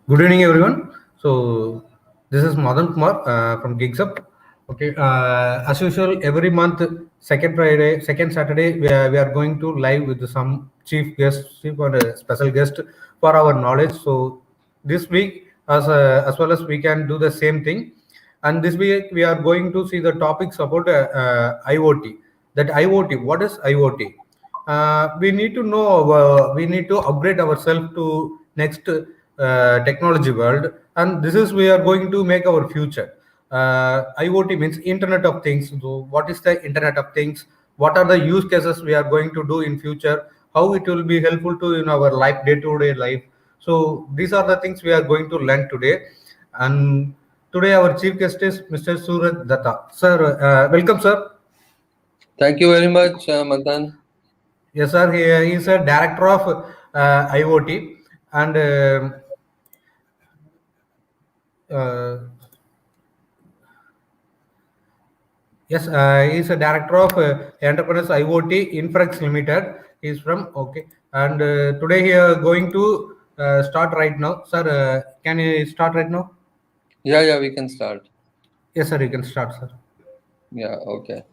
Good evening, everyone. So, this is Madan Kumar from GigsUp. Okay, as usual, every month, second Friday, second Saturday, we are going to live with some chief guest, chief or a special guest for our knowledge. So, this week, as well as we can do the same thing. And this week, we are going to see the topics about IoT. That IoT, what is IoT? We need to know we need to upgrade ourselves to next technology world, and this is we are going to make our future. IoT means internet of things. So what is the internet of things? What are the use cases we are going to do in future? How it will be helpful to in our life, day to day life? So these are the things we are going to learn today. And today our chief guest is Mr. Suraj Datta. Sir, welcome, sir. Thank you very much, Madan. Yes, sir. He is a director of IoT, and uh, yes, he is a director of Enterprise IoT Infrax Limited. He is from okay, and today he are going to start right now, sir. Can you start right now? Yeah, we can start. Yes, sir. You can start, sir. Yeah, okay.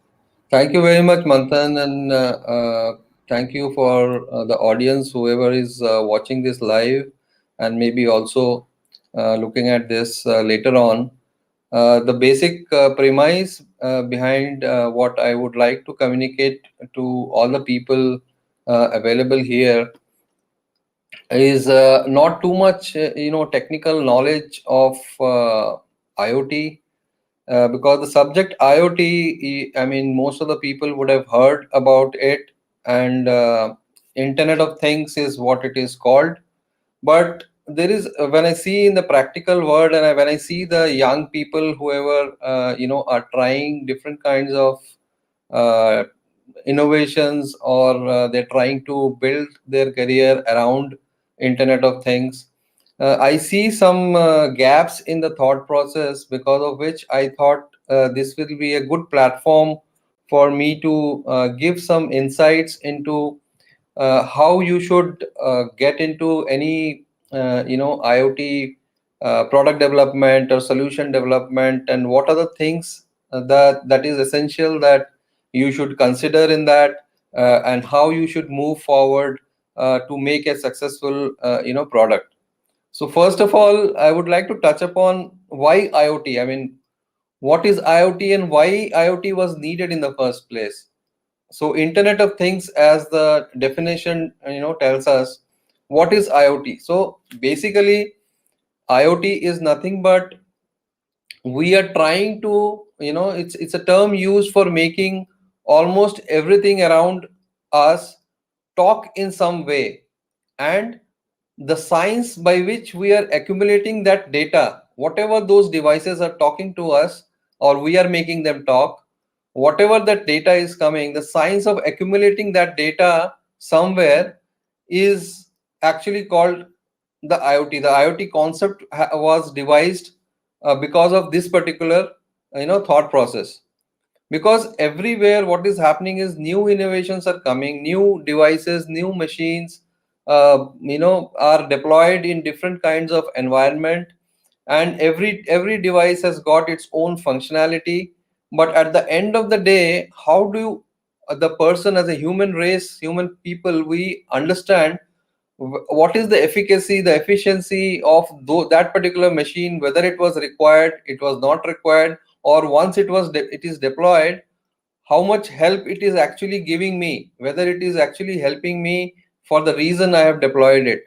Thank you very much, Manthan, and thank you for the audience, whoever is watching this live, and maybe also looking at this later on. The basic premise behind what I would like to communicate to all the people available here is not too much, technical knowledge of IoT. Because the subject IoT, I mean, most of the people would have heard about it, and Internet of Things is what it is called. But there is, when I see in the practical world, and when I see the young people, whoever are trying different kinds of uh, innovations, or they're trying to build their career around Internet of Things, I see some gaps in the thought process, because of which I thought this will be a good platform for me to give some insights into how you should get into any IoT product development or solution development, and what are the things that is essential that you should consider in that, and how you should move forward to make a successful product. So first of all, I would like to touch upon why IoT. I mean, what is IoT and why IoT was needed in the first place? So Internet of Things, as the definition tells us, what is IoT. So basically, IoT is nothing but, we are trying to, it's a term used for making almost everything around us talk in some way, and the science by which we are accumulating that data, whatever those devices are talking to us, or we are making them talk, whatever that data is coming, the science of accumulating that data somewhere is actually called the IoT. The IoT concept was devised because of this particular thought process. Because everywhere what is happening is new innovations are coming, new devices, new machines are deployed in different kinds of environment, and every device has got its own functionality. But at the end of the day, how do you, the person, as a human race, human people, we understand what is the efficacy, the efficiency of that particular machine, whether it was required, it was not required, or once it is deployed, how much help it is actually giving me, whether it is actually helping me for the reason I have deployed it.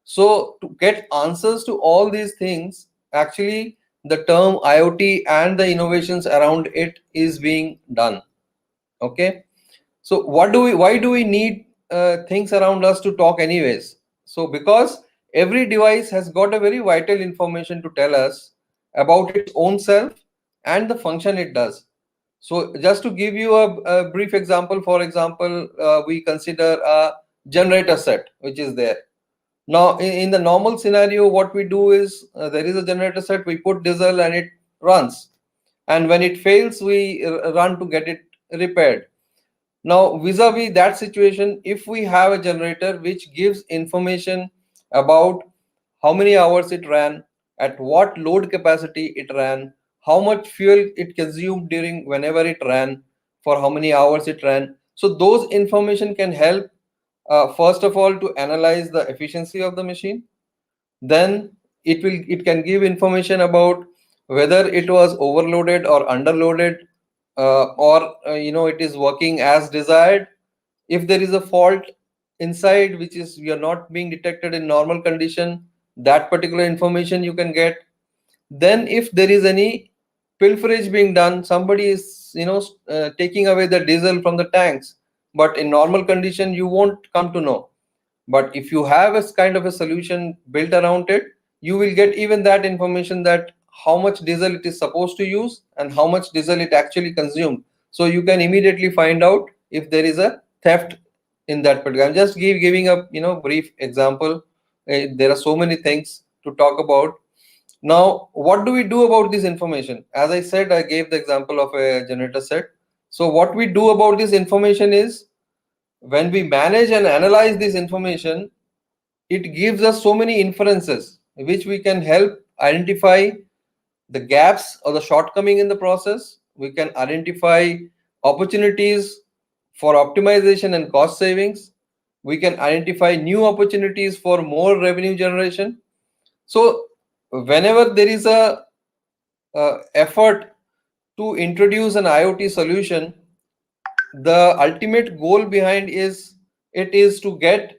So to get answers to all these things, actually the term IoT and the innovations around it is being done. Okay. So why do we need things around us to talk anyways? So because every device has got a very vital information to tell us about its own self and the function it does. So just to give you a brief example, for example, we consider a generator set which is there. Now in the normal scenario, what we do is, there is a generator set, we put diesel and it runs, and when it fails, we run to get it repaired. Now, vis-a-vis that situation, if we have a generator which gives information about how many hours it ran, at what load capacity it ran, how much fuel it consumed during whenever it ran, for how many hours it ran. So those information can help, first of all, to analyze the efficiency of the machine. Then it can give information about whether it was overloaded or underloaded, or it is working as desired. If there is a fault inside which is we are not being detected in normal condition, that particular information you can get. Then if there is any pilferage being done, somebody is taking away the diesel from the tanks, but in normal condition you won't come to know. But if you have a kind of a solution built around it, you will get even that information, that how much diesel it is supposed to use and how much diesel it actually consumed. So you can immediately find out if there is a theft in that particular. I'm just giving a brief example. There are so many things to talk about. Now, what do we do about this information? As I said, I gave the example of a generator set. So what we do about this information is, when we manage and analyze this information, it gives us so many inferences which we can help identify the gaps or the shortcoming in the process. We can identify opportunities for optimization and cost savings. We can identify new opportunities for more revenue generation. So whenever there is a effort to introduce an IoT solution, the ultimate goal behind it is to get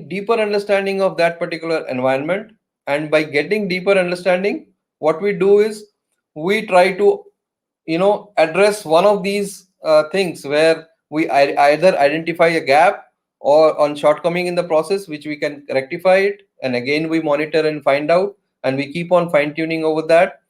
deeper understanding of that particular environment. And by getting deeper understanding, what we do is we try to address one of these things, where we either identify a gap or on shortcoming in the process, which we can rectify it, and again we monitor and find out, and we keep on fine tuning over that.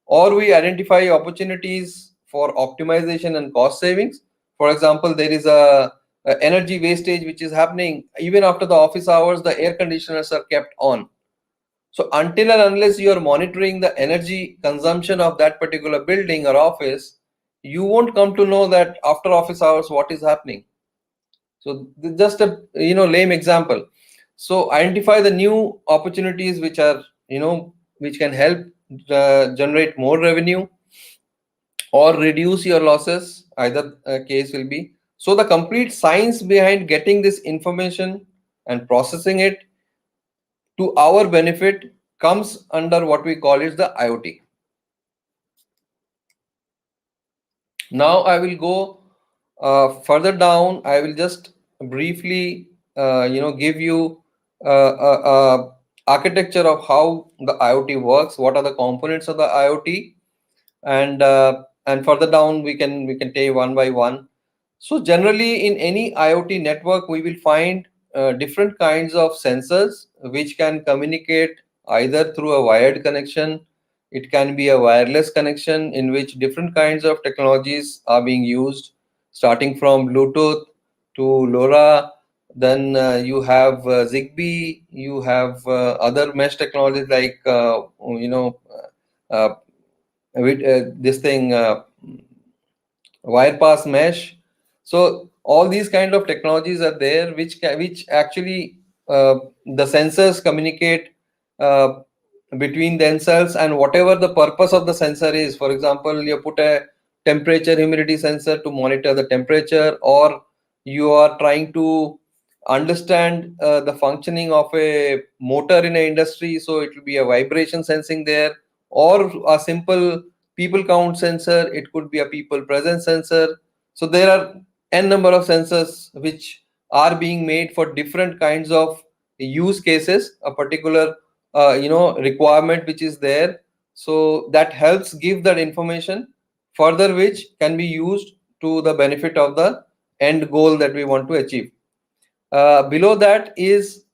Or we identify opportunities for optimization and cost savings. For example, there is a energy wastage which is happening even after the office hours. The air conditioners are kept on. So until and unless you are monitoring the energy consumption of that particular building or office, you won't come to know that after office hours what is happening. So just a lame example. So identify the new opportunities which are which can help generate more revenue or reduce your losses, either case will be. So the complete science behind getting this information and processing it to our benefit comes under what we call is the IoT. Now I will go further down. I will just briefly give you architecture of how the IoT works, what are the components of the IoT, and further down we can take one by one. So generally in any IoT network we will find different kinds of sensors which can communicate either through a wired connection. It can be a wireless connection in which different kinds of technologies are being used, starting from Bluetooth to LoRa. Then you have Zigbee, you have other mesh technologies like uh, this thing wire pass mesh. So all these kind of technologies are there which actually the sensors communicate uh, between themselves, and whatever the purpose of the sensor is. For example, you put a temperature humidity sensor to monitor the temperature, or you are trying to understand the functioning of a motor in an industry, so it will be a vibration sensing there, or a simple people count sensor, it could be a people presence sensor. So there are n number of sensors which are being made for different kinds of use cases, a particular requirement which is there. So that helps give that information further, which can be used to the benefit of the end goal that we want to achieve. Below that is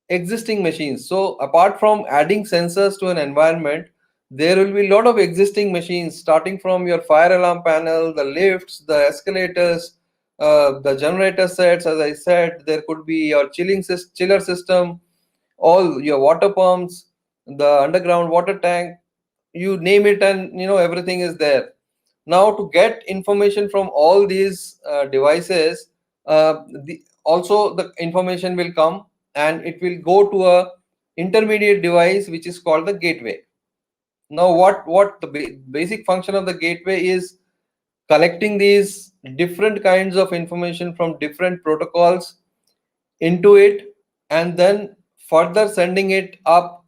existing machines. So apart from adding sensors to an environment, there will be a lot of existing machines, starting from your fire alarm panel, the lifts, the escalators, the generator sets. As I said, there could be your chiller system, all your water pumps, the underground water tank, you name it, and everything is there. Now to get information from all these devices, also the information will come and it will go to a intermediate device which is called the gateway. Now what the basic function of the gateway is collecting these different kinds of information from different protocols into it, and then further sending it up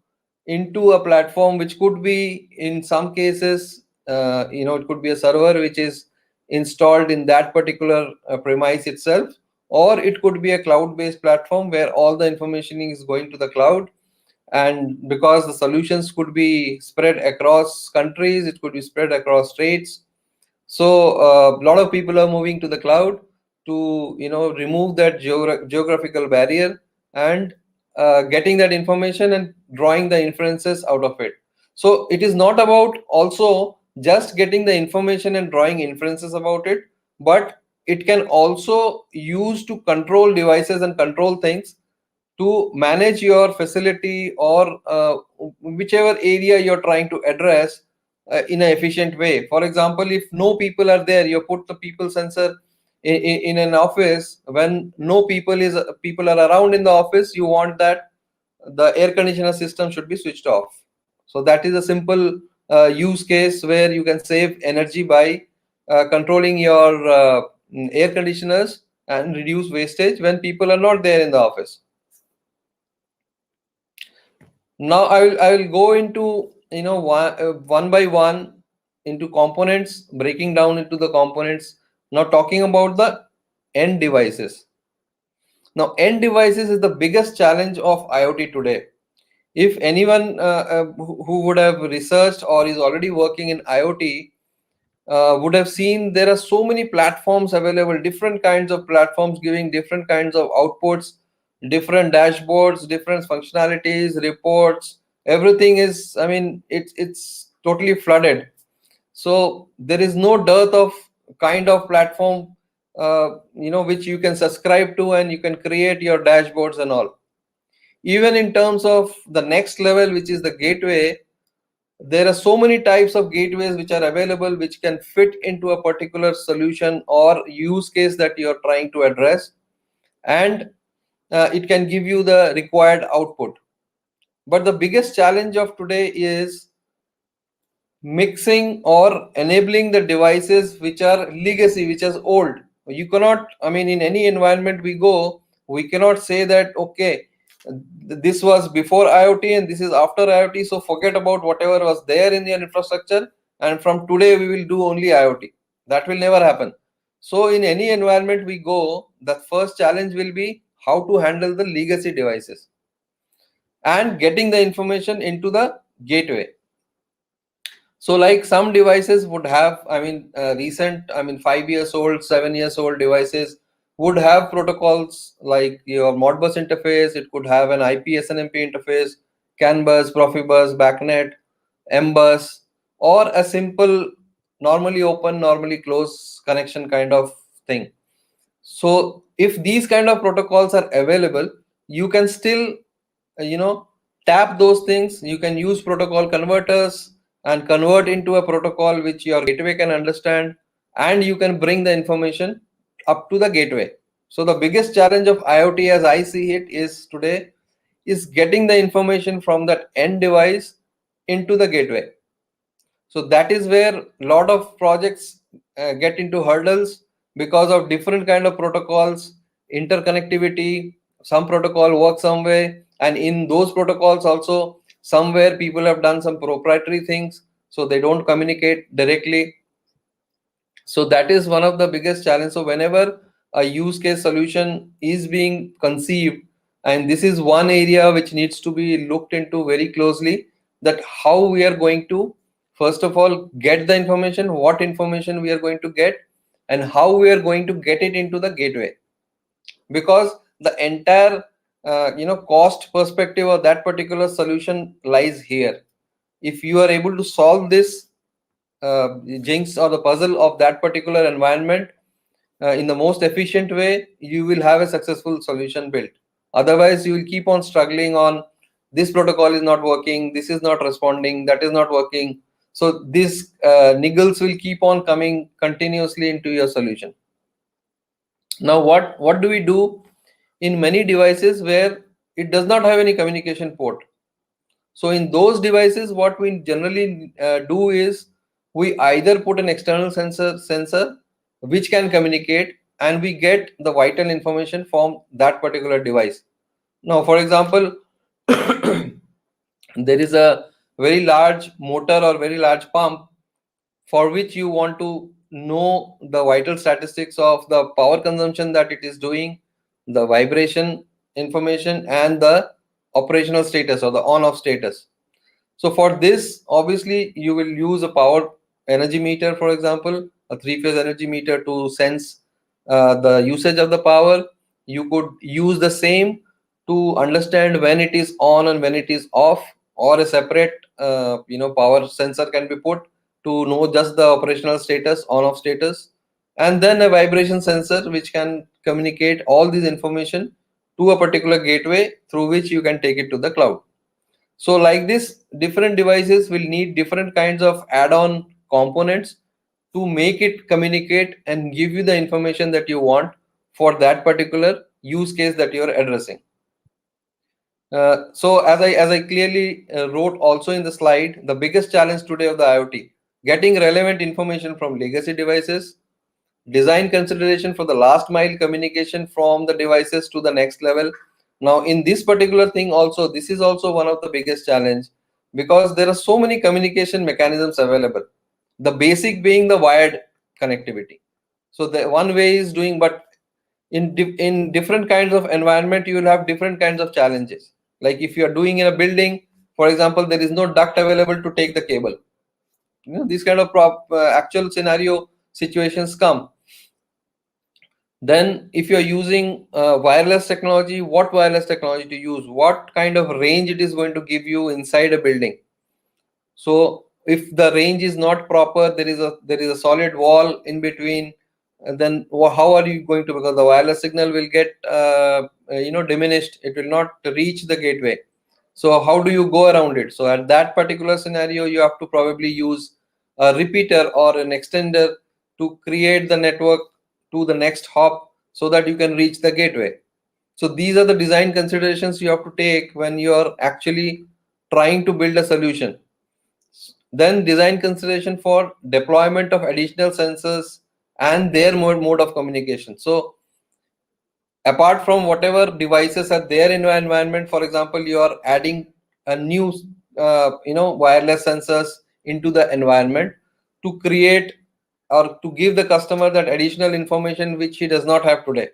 into a platform which could be, in some cases, it could be a server which is installed in that particular premise itself, or it could be a cloud-based platform where all the information is going to the cloud. And because the solutions could be spread across countries, it could be spread across states, so a lot of people are moving to the cloud to remove that geographical barrier, and getting that information and drawing the inferences out of it. So it is not about also just getting the information and drawing inferences about it, but it can also use to control devices and control things, to manage your facility or whichever area you're trying to address in an efficient way. For example, if no people are there, you put the people sensor in an office. When no people are around in the office, you want that the air conditioner system should be switched off. So that is a simple use case where you can save energy by controlling your air conditioners and reduce wastage when people are not there in the office. Now I will go into one by one into components, breaking down into the components. Now talking about the end devices. Now end devices is the biggest challenge of IoT today. If anyone who would have researched or is already working in IoT would have seen, there are so many platforms available, different kinds of platforms giving different kinds of outputs, different dashboards, different functionalities, reports. Everything is, I mean, it's totally flooded. So there is no dearth of kind of platform which you can subscribe to and you can create your dashboards and all. Even in terms of the next level, which is the gateway, there are so many types of gateways which are available, which can fit into a particular solution or use case that you're trying to address, and it can give you the required output. But the biggest challenge of today is mixing or enabling the devices which are legacy, which is old. You cannot, I mean, in any environment we go, we cannot say that, okay, this was before IoT and this is after IoT, so forget about whatever was there in the infrastructure, and from today we will do only IoT. That will never happen. So in any environment we go, the first challenge will be how to handle the legacy devices and getting the information into the gateway. So like some devices would have, I mean, 5 years old, 7 years old devices would have protocols like your Modbus interface. It could have an IP SNMP interface, CAN bus, Profibus, BACnet, MBus, or a simple normally open, normally closed connection kind of thing. So if these kind of protocols are available, you can still tap those things. You can use protocol converters and convert into a protocol which your gateway can understand, and you can bring the information up to the gateway. So the biggest challenge of IoT, as I see it, is today is getting the information from that end device into the gateway. So that is where a lot of projects get into hurdles because of different kind of protocols, interconnectivity. Some protocol works some way, and in those protocols also somewhere people have done some proprietary things, so they don't communicate directly. So that is one of the biggest challenges. So whenever a use case solution is being conceived, and this is one area which needs to be looked into very closely, that how we are going to first of all get the information, what information we are going to get, and how we are going to get it into the gateway. Because the entire cost perspective of that particular solution lies here. If you are able to solve this jinx or the puzzle of that particular environment in the most efficient way, you will have a successful solution built. Otherwise you will keep on struggling on, this protocol is not working, this is not responding, that is not working. So these niggles will keep on coming continuously into your solution. Now what do we do in many devices where it does not have any communication port? So in those devices, what we generally do is we either put an external sensor which can communicate, and we get the vital information from that particular device. Now, for example, there is a very large motor or very large pump for which you want to know the vital statistics of the power consumption that it is doing, the vibration information, and the operational status or the on off status. So for this, obviously, you will use a power energy meter, for example, a three-phase energy meter to sense the usage of the power. You could use the same to understand when it is on and when it is off, or a separate, power sensor can be put to know just the operational status, on-off status, and then a vibration sensor which can communicate all this information to a particular gateway through which you can take it to the cloud. So like this, different devices will need different kinds of add-on components to make it communicate and give you the information that you want for that particular use case that you're addressing. So as I clearly wrote also in the slide, the biggest challenge today of the IoT, getting relevant information from legacy devices, design consideration for the last mile communication from the devices to the next level. Now in this particular thing also, this is also one of the biggest challenge, because there are so many communication mechanisms available, the basic being the wired connectivity. So the one way is doing, but in different kinds of environment you will have different kinds of challenges. Like if you are doing in a building, for example, there is no duct available to take the cable. These kind of actual scenario situations come. Then if you're using wireless technology, what wireless technology to use, what kind of range it is going to give you inside a building. So if the range is not proper, there is a solid wall in between, then how are you going to, because the wireless signal will get diminished, it will not reach the gateway. So how do you go around it? So at that particular scenario, you have to probably use a repeater or an extender to create the network to the next hop so that you can reach the gateway. So these are the design considerations you have to take when you are actually trying to build a solution. Then design consideration for deployment of additional sensors and their mode of communication. So apart from whatever devices are there in your environment, for example, you are adding a new wireless sensors into the environment to create or to give the customer that additional information which he does not have today.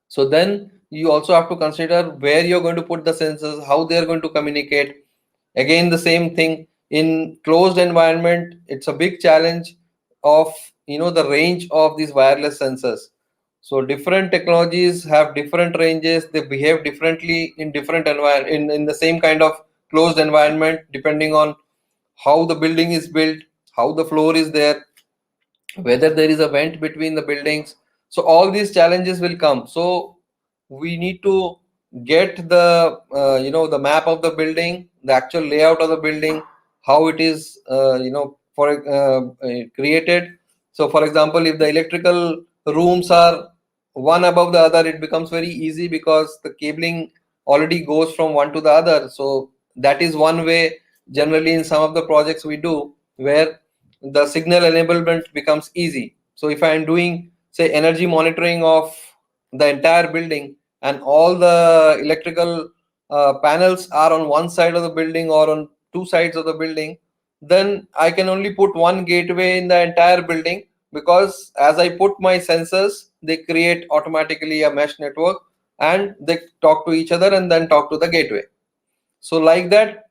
So then you also have to consider where you're going to put the sensors, how they're going to communicate. Again, the same thing in closed environment, it's a big challenge of the range of these wireless sensors. So different technologies have different ranges, they behave differently in different in the same kind of closed environment, depending on how the building is built, how the floor is there, whether there is a vent between the buildings. So all these challenges will come. So we need to get the the map of the building, the actual layout of the building, how it is created. So for example, if the electrical rooms are one above the other, it becomes very easy because the cabling already goes from one to the other. So that is one way generally in some of the projects we do, where the signal enablement becomes easy. So if I am doing, say, energy monitoring of the entire building, and all the electrical panels are on one side of the building or on two sides of the building, then I can only put one gateway in the entire building, because as I put my sensors, they create automatically a mesh network and they talk to each other and then talk to the gateway. So like that,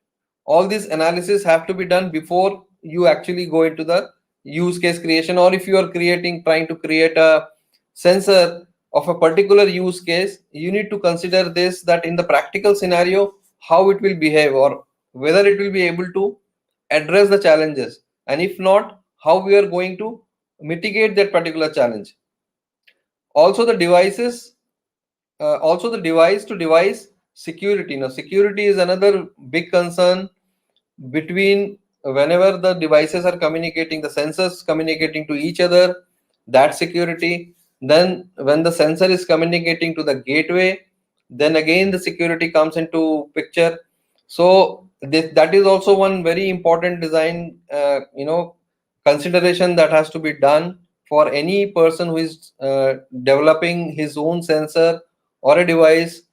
all these analysis have to be done before you actually go into the use case creation. Or if you are trying to create a sensor of a particular use case, you need to consider this, that in the practical scenario, how it will behave, or whether it will be able to address the challenges, and if not, how we are going to mitigate that particular challenge. Also the devices, also the device to device security. Now security is another big concern between whenever the devices are communicating, the sensors communicating to each other, that security. Then when the sensor is communicating to the gateway, then again the security comes into picture. So that is also one very important design consideration that has to be done for any person who is developing his own sensor or a device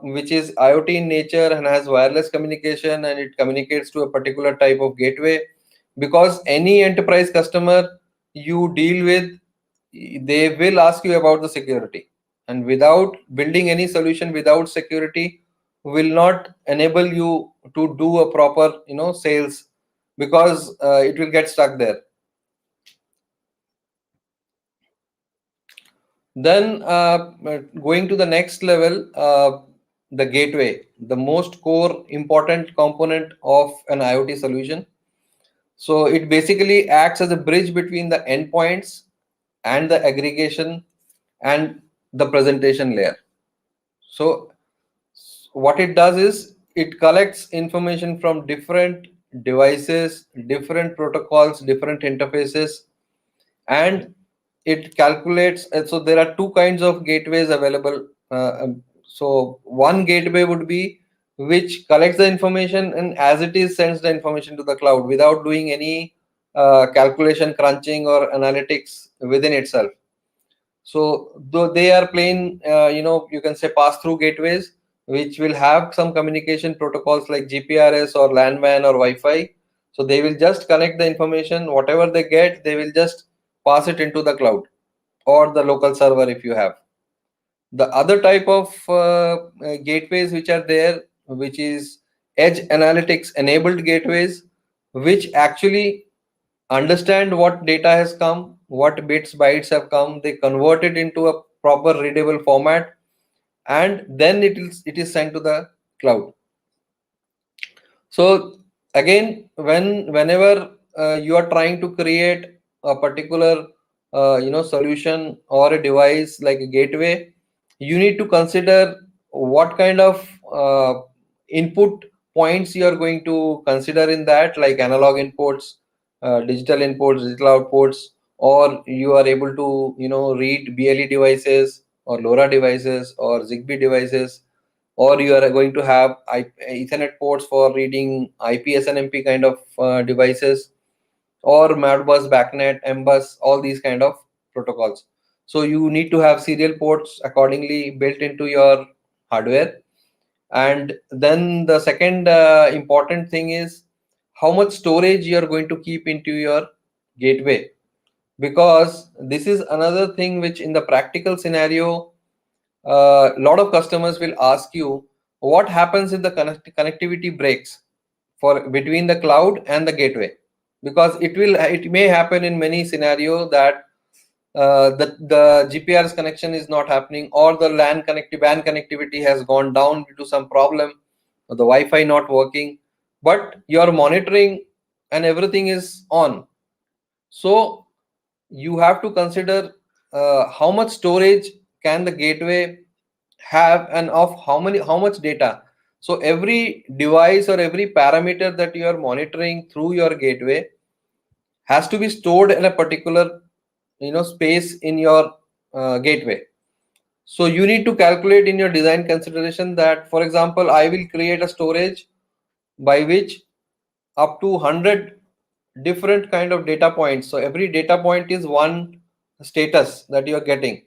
which is IoT in nature and has wireless communication, and it communicates to a particular type of gateway. Because any enterprise customer you deal with, they will ask you about the security, and without building any solution without security will not enable you to do a proper sales, because it will get stuck there. Then going to the next level, the gateway, the most core important component of an IoT solution. So it basically acts as a bridge between the endpoints and the aggregation and the presentation layer. So what it does is it collects information from different devices, different protocols, different interfaces, and it calculates. So there are two kinds of gateways available. So one gateway would be which collects the information and as it is sends the information to the cloud without doing any calculation, crunching, or analytics within itself. So though they are plain, you can say pass-through gateways, which will have some communication protocols like GPRS or LAN WAN or Wi-Fi. So they will just connect the information, whatever they get, they will just pass it into the cloud or the local server if you have. The other type of gateways which are there, which is edge analytics enabled gateways, which actually understand what data has come, what bits bytes have come, they convert it into a proper readable format, and then it is sent to the cloud. So again, whenever you are trying to create a particular solution or a device like a gateway, you need to consider what kind of input points you are going to consider in that, like analog inputs, digital inputs, digital outputs, or you are able to read BLE devices or LoRa devices or Zigbee devices, or you are going to have Ethernet ports for reading IP SNMP kind of devices, or Modbus, BACnet, MBus, all these kind of protocols. So you need to have serial ports accordingly built into your hardware. And then the second important thing is how much storage you are going to keep into your gateway, because this is another thing which in the practical scenario a lot of customers will ask you what happens if the connectivity breaks for between the cloud and the gateway, because it may happen in many scenario that the GPRS connection is not happening, or the LAN connectivity has gone down due to some problem, or the Wi-Fi not working, but your monitoring and everything is on. So you have to consider how much storage can the gateway have, and of how much data. So every device or every parameter that you are monitoring through your gateway has to be stored in a particular space in your gateway. So you need to calculate in your design consideration that, for example, I will create a storage by which up to 100 different kind of data points. So every data point is one status that you are getting.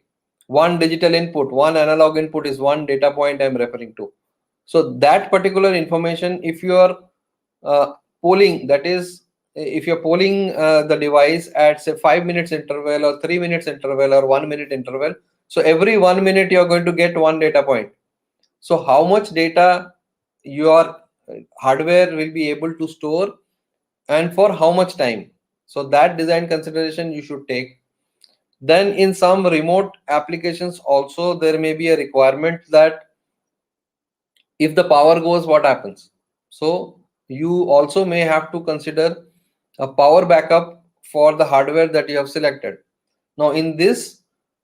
One digital input, one analog input is one data point I'm referring to. So that particular information, if you are polling, that is, if you're polling the device at say 5 minutes interval or 3 minutes interval or 1 minute interval, so every 1 minute you're going to get one data point. So how much data your hardware will be able to store and for how much time? So that design consideration you should take. Then in some remote applications also there may be a requirement that if the power goes, what happens? So you also may have to consider a power backup for the hardware that you have selected. Now in this,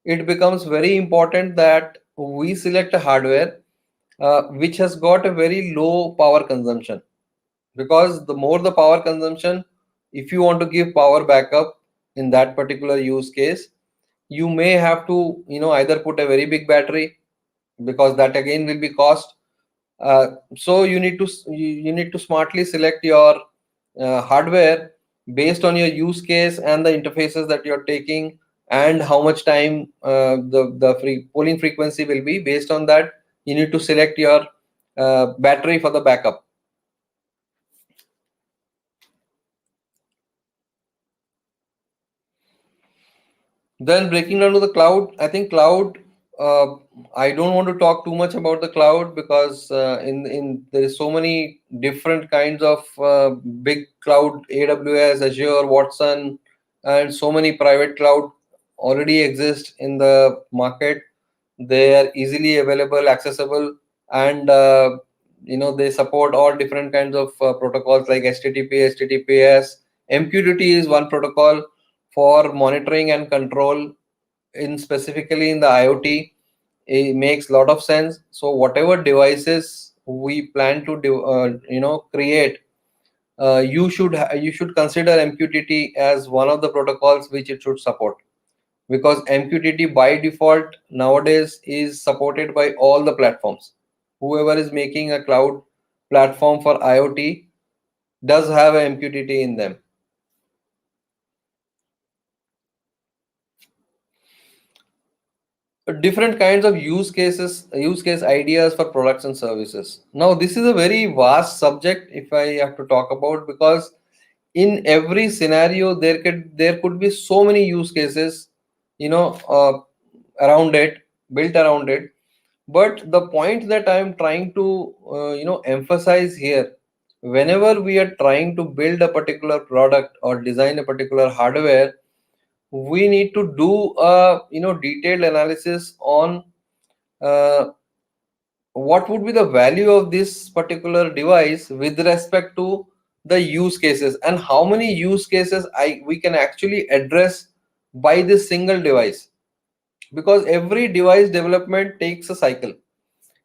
it becomes very important that we select a hardware which has got a very low power consumption, because the more the power consumption, if you want to give power backup in that particular use case, you may have to either put a very big battery, because that again will be cost, So you need to smartly select your hardware based on your use case and the interfaces that you're taking, and how much time the free polling frequency will be. Based on that, you need to select your battery for the backup. Then breaking down to the cloud, I think cloud. Uh, I don't want to talk too much about the cloud, because in there is so many different kinds of big cloud, AWS, Azure, Watson, and so many private cloud already exist in the market. They are easily available, accessible, and they support all different kinds of protocols like HTTP, HTTPS. MQTT is one protocol for monitoring and control, in specifically in the IoT. It makes a lot of sense. So whatever devices we plan to do, create, you should consider MQTT as one of the protocols which it should support, because MQTT by default nowadays is supported by all the platforms. Whoever is making a cloud platform for IoT does have a MQTT in them. Different kinds of use case ideas for products and services. Now this is a very vast subject if I have to talk about, because in every scenario there could be so many use cases, you know uh, around it, built around it. But the point that I am trying to emphasize here, whenever we are trying to build a particular product or design a particular hardware, we need to do a detailed analysis on uh, what would be the value of this particular device with respect to the use cases, and how many use cases we can actually address by this single device. Because every device development takes a cycle.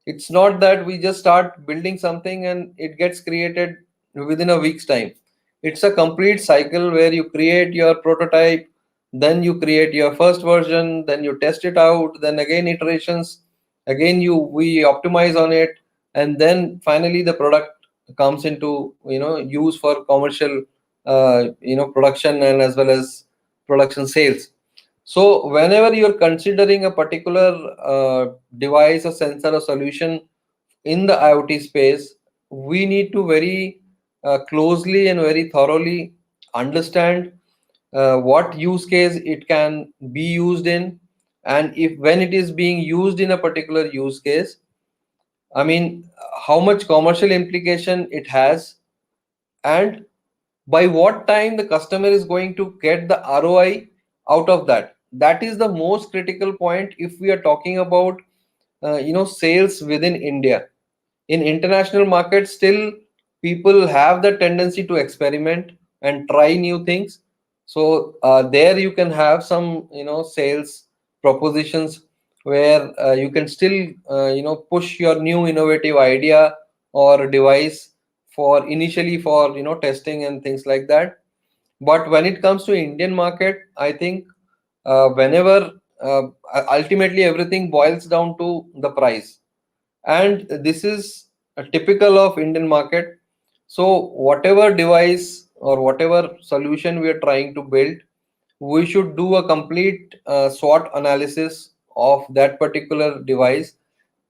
It's not that we just start building something and it gets created within a week's time. It's a complete cycle where you create your prototype, then you create your first version, then you test it out, then again iterations, again we optimize on it, and then finally the product comes into use for commercial production, and as well as production sales. So whenever you're considering a particular device, a sensor, a solution in the IoT space, we need to very closely and very thoroughly understand what use case it can be used in, and if when it is being used in a particular use case, I mean, how much commercial implication it has, and by what time the customer is going to get the ROI out of that. That is the most critical point if we are talking about sales within India. In international markets, still people have the tendency to experiment and try new things. So there you can have some sales propositions where you can still push your new innovative idea or device for initially for testing and things like that. But when it comes to Indian market, I think whenever ultimately everything boils down to the price, and this is a typical of Indian market. So whatever device or whatever solution we are trying to build, we should do a complete SWOT analysis of that particular device,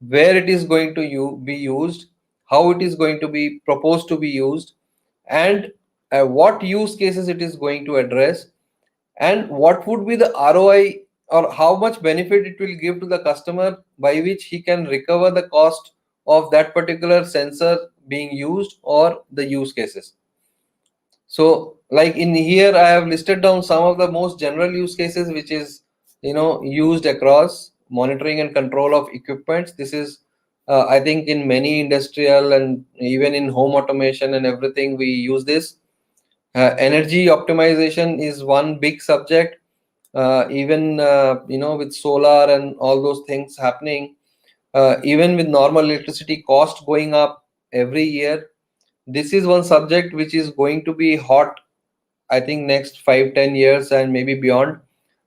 where it is going to be used, how it is going to be proposed to be used, and what use cases it is going to address, and what would be the ROI, or how much benefit it will give to the customer, by which he can recover the cost of that particular sensor being used or the use cases. So like in here I have listed down some of the most general use cases which is used across monitoring and control of equipments. This is I think in many industrial and even in home automation and everything we use this. Energy optimization is one big subject. Even with solar and all those things happening, even with normal electricity cost going up every year, this is one subject which is going to be hot, I think next 5-10 years and maybe beyond.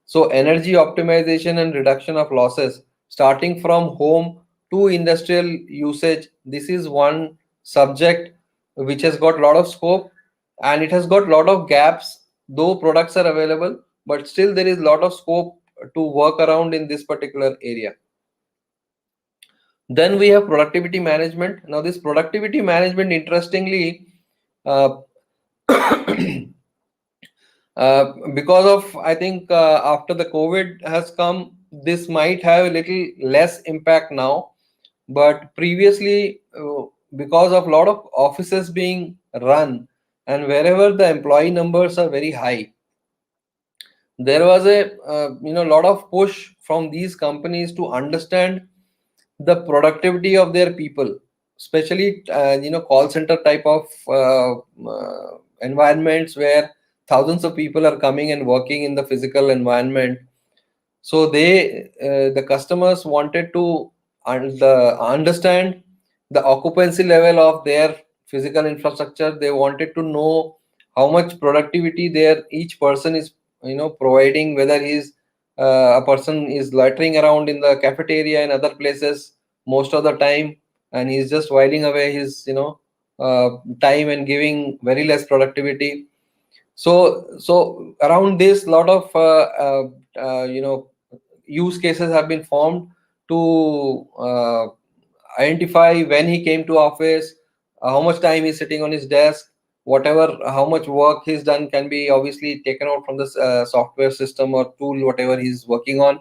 So energy optimization and reduction of losses, starting from home to industrial usage, this is one subject which has got a lot of scope, and it has got a lot of gaps, though products are available, but still there is a lot of scope to work around in this particular area. Then we have productivity management. Now this productivity management, interestingly, uh, because of, I think, after the COVID has come, this might have a little less impact now. But previously, because of a lot of offices being run, and wherever the employee numbers are very high, there was a lot of push from these companies to understand the productivity of their people, especially call center type of environments where thousands of people are coming and working in the physical environment. So the customers wanted to understand the occupancy level of their physical infrastructure. They wanted to know how much productivity their each person is providing, whether he's a person is loitering around in the cafeteria and other places most of the time, and he's just whiling away his time and giving very less productivity. So around this, lot of use cases have been formed to identify when he came to office, how much time he's sitting on his desk, whatever, how much work he's done can be obviously taken out from this software system or tool, whatever he's working on,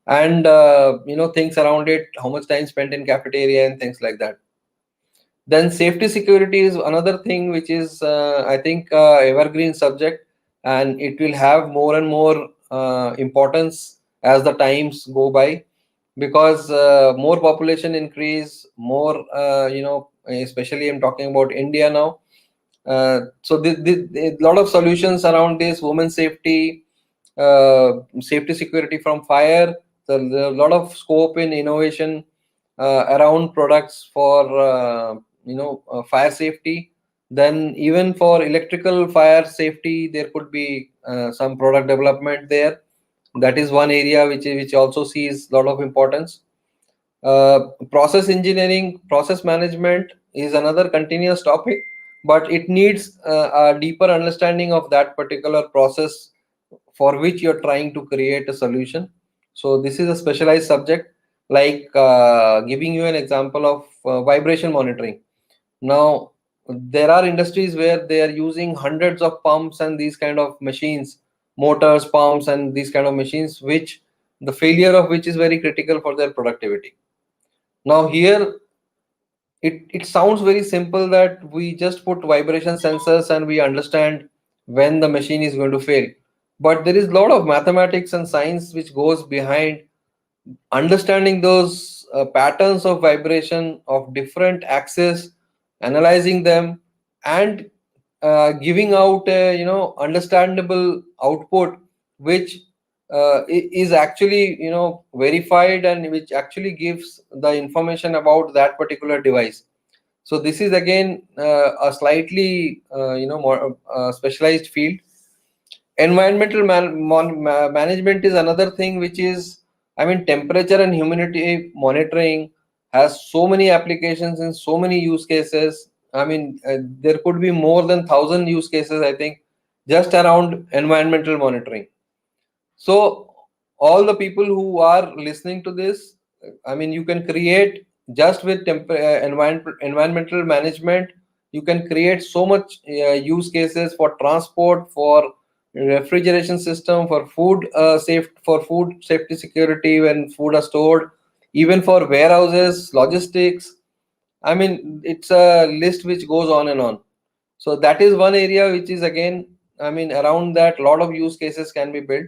and things around it, how much time spent in cafeteria and things like that. Then safety security is another thing which is, I think, evergreen subject, and it will have more and more importance as the times go by, because more population increase, more especially I'm talking about India now. So a lot of solutions around this women safety, safety security from fire. So there are a lot of scope in innovation around products for fire safety. Then even for electrical fire safety, there could be some product development there. That is one area which also sees a lot of importance. Process engineering, process management is another continuous topic, but it needs a deeper understanding of that particular process for which you're trying to create a solution. So this is a specialized subject, like giving you an example of vibration monitoring. Now, there are industries where they are using hundreds of pumps and these kind of machines, motors, pumps, and these kind of machines, which the failure of which is very critical for their productivity. Now, here it sounds very simple that we just put vibration sensors and we understand when the machine is going to fail. But there is a lot of mathematics and science which goes behind understanding those patterns of vibration of different axes, analyzing them, and giving out a understandable output which is actually verified, and which actually gives the information about that particular device. So this is again a slightly more specialized field. Environmental management is another thing which is, I mean, temperature and humidity monitoring has so many applications and so many use cases. I mean, there could be more than 1,000 use cases, I think, just around environmental monitoring. So all the people who are listening to this, I mean, you can create just with environmental management, you can create so much use cases for transport, for refrigeration system, for food safety security when food are stored, even for warehouses, logistics. I mean, it's a list which goes on and on. So that is one area which is, again, I mean, around that, a lot of use cases can be built.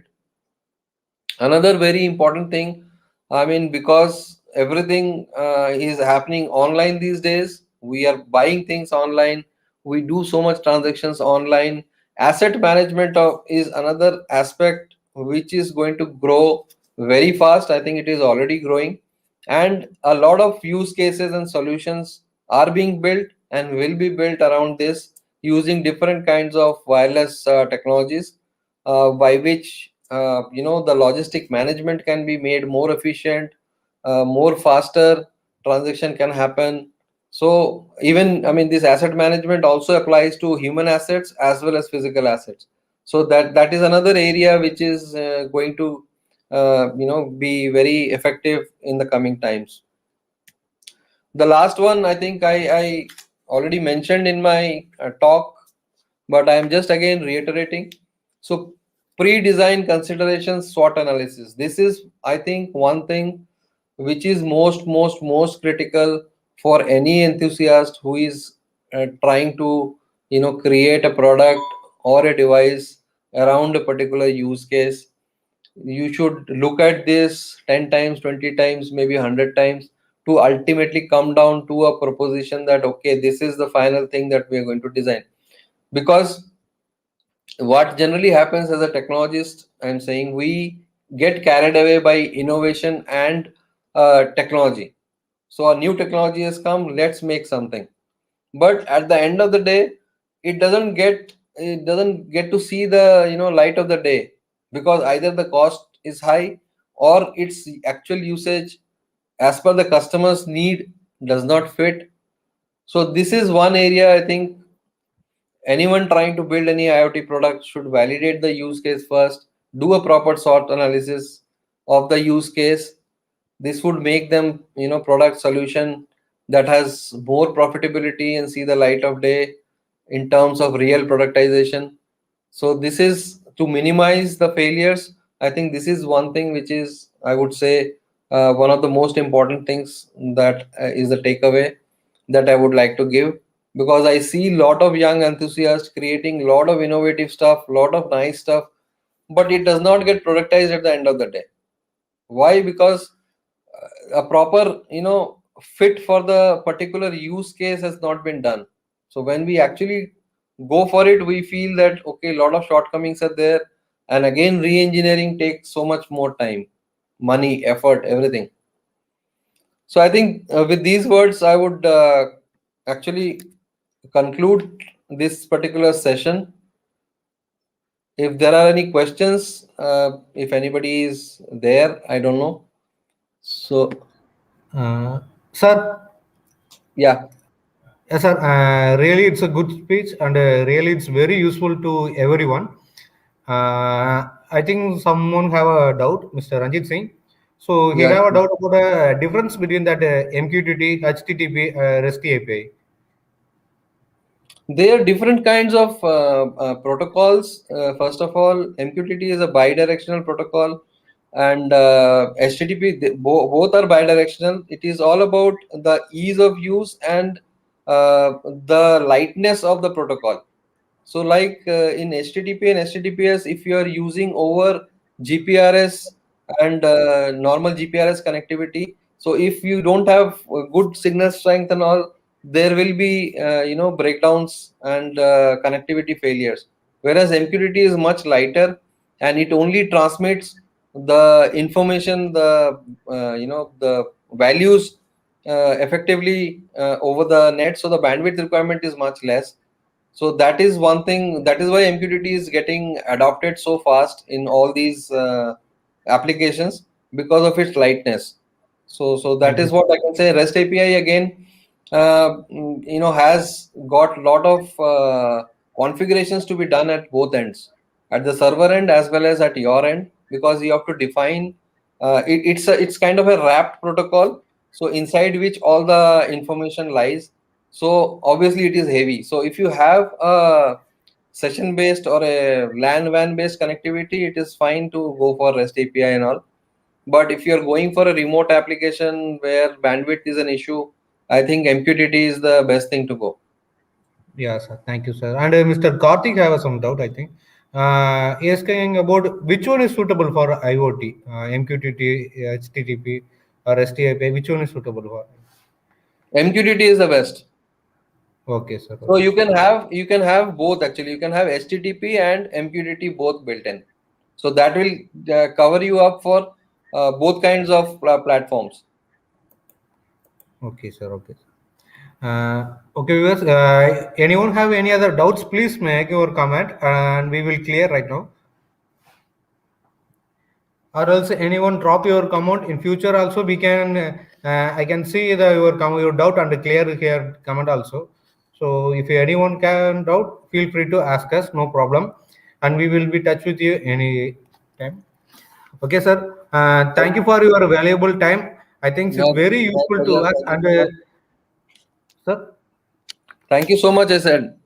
Another very important thing, I mean, because everything is happening online these days, we are buying things online, we do so much transactions online. Asset management is another aspect which is going to grow very fast. I think it is already growing, and a lot of use cases and solutions are being built and will be built around this, using different kinds of wireless technologies, by which the logistic management can be made more efficient, more faster, transaction can happen. So even, I mean, this asset management also applies to human assets as well as physical assets. So that is another area which is going to be very effective in the coming times. The last one, I think I already mentioned in my talk, but I am just again reiterating. So pre-design considerations, SWOT analysis. This is, I think, one thing which is most critical for any enthusiast who is trying to create a product or a device around a particular use case. You should look at this 10 times, 20 times, maybe 100 times, to ultimately come down to a proposition that okay, this is the final thing that we are going to design. Because what generally happens as a technologist, I'm saying, we get carried away by innovation and technology. So a new technology has come, let's make something. But at the end of the day, it doesn't get to see the light of the day, because either the cost is high or its actual usage as per the customer's need does not fit. So this is one area I think anyone trying to build any IoT product should validate the use case first, do a proper SWOT analysis of the use case. This would make them product solution that has more profitability and see the light of day in terms of real productization. So this is to minimize the failures. I think this is one thing which is, I would say, one of the most important things that is the takeaway that I would like to give, because I see a lot of young enthusiasts creating a lot of innovative stuff, lot of nice stuff, but it does not get productized at the end of the day. Why? Because a proper fit for the particular use case has not been done. So when we actually go for it, we feel that okay, a lot of shortcomings are there, and again re-engineering takes so much more time, money, effort, everything. So I think with these words I would actually conclude this particular session. If there are any questions, if anybody is there, I don't know. So Sir, yeah. yes, sir. Really, it's a good speech, and really, it's very useful to everyone. I think someone have a doubt, Mr. Ranjit Singh. So he Yeah, have a doubt about the difference between that MQTT, HTTP, REST API. there are different kinds of protocols. First of all, MQTT is a bidirectional protocol, and HTTP, both are bidirectional. It is all about the ease of use and the lightness of the protocol. So, like in HTTP and HTTPS, if you are using over GPRS and normal GPRS connectivity, so if you don't have good signal strength and all, there will be breakdowns and connectivity failures. Whereas MQTT is much lighter, and it only transmits the information, the values effectively over the net. So the bandwidth requirement is much less. So that is one thing, that is why MQTT is getting adopted so fast in all these applications, because of its lightness. So that is Yes. what I can say. REST API again has got a lot of configurations to be done at both ends, at the server end as well as at your end, because you have to define it's kind of a wrapped protocol, so inside which all the information lies. So obviously it is heavy. So if you have a session based or a LAN WAN based connectivity, it is fine to go for REST API and all. But if you're going for a remote application where bandwidth is an issue, I think MQTT is the best thing to go. Yeah, sir. Thank you, sir. And Mr. Karthik have some doubt, I think. He is asking about which one is suitable for IoT, MQTT, HTTP, or STAPI. Which one is suitable for? MQTT is the best. Okay, sir. So Okay, sir. you can have both actually. You can have HTTP and MQTT both built in. So that will cover you up for both kinds of platforms. Okay, sir. Okay. Okay, viewers. Anyone have any other doubts? Please make your comment, and we will clear right now. or else anyone drop your comment in future also we can I can see your doubt and clear here comment also. So if anyone can doubt, feel free to ask us, no problem, and we will be touch with you any time. Okay, sir. Thank you for your valuable time. I think Yeah, it's very my useful to pleasure. us. Thank you And so much. sir, Thank you so much, I said.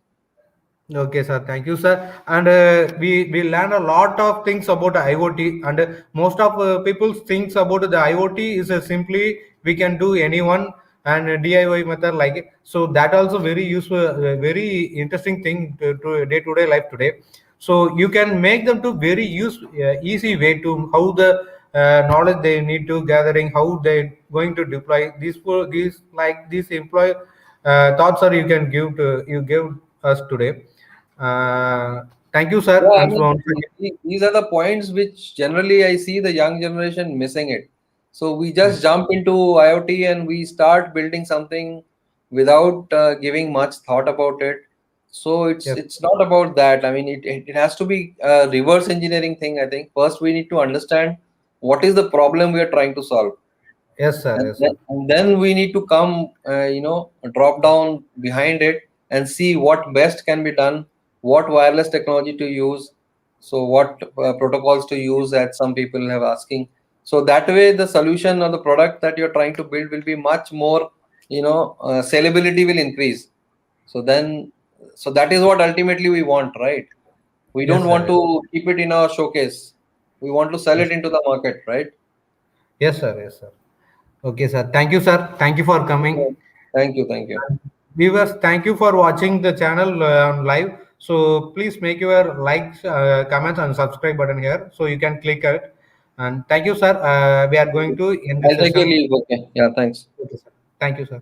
okay, sir. Thank you, sir. And we learned a lot of things about IoT. And most of people thinks about the IoT is simply we can do anyone and DIY method like it. So that also very useful, very interesting thing to day life today. So you can make them to very easy way to how the knowledge they need to gathering, how they going to deploy these like these employee thoughts are you can give us today. Thank you, sir. Yeah, I And so mean, on. these are the points which generally I see the young generation missing it. So we just Yes, jump into IoT and we start building something without giving much thought about it. So yes, it's not about that. I mean, it has to be a reverse engineering thing. I think first we need to understand what is the problem we are trying to solve, yes, sir. and Yes, sir. then we need to come drop down behind it and see what best can be done, what wireless technology to use, so what protocols to use that some people have asking. So that way the solution or the product that you're trying to build will be much more, sellability will increase. So then, so that is what ultimately we want, right? We don't Yes, want sir. to keep it in our showcase, we want to sell Yes, it into the market, right? yes, sir. Yes, sir. Okay, sir. Thank you, sir. Thank you for Yeah. coming. Thank you. Viewers, thank you for watching the channel on live. So please make your likes, comments, and subscribe button here so you can click it. And thank you, sir. We are going to end the I'll take your session. leave. Okay. Yeah, thanks. Okay, sir. Thank you, sir.